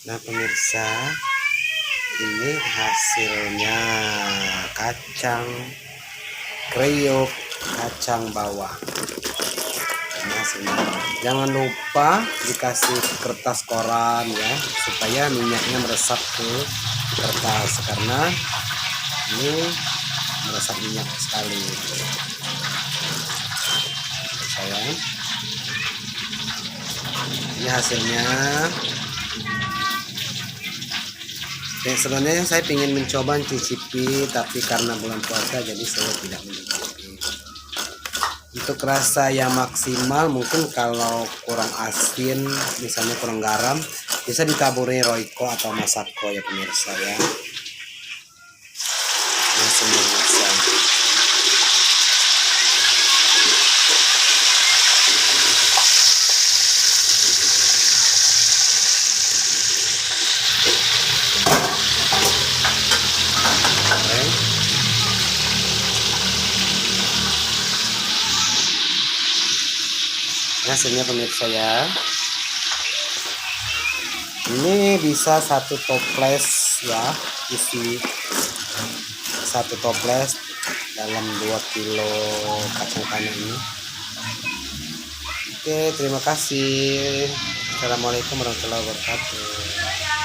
Nah pemirsa, ini hasilnya kacang kriuk kacang bawang. Ini hasilnya. Jangan lupa dikasih kertas koran ya, supaya minyaknya meresap ke kertas, karena ini meresap minyak sekali. Sayang, ini hasilnya. Ya, sebenarnya saya ingin mencoba cicipi, tapi karena bulan puasa jadi saya tidak mencicipi. Untuk rasa yang maksimal, mungkin kalau kurang asin, misalnya kurang garam, bisa ditaburi Royco atau Masako ya pemirsa ya. Langsung pemirsa. Hasilnya pemirsa ya, ini bisa satu toples ya, isi satu toples dalam 2 kilo kacang tanah ini. Oke, terima kasih. Assalamualaikum warahmatullahi wabarakatuh.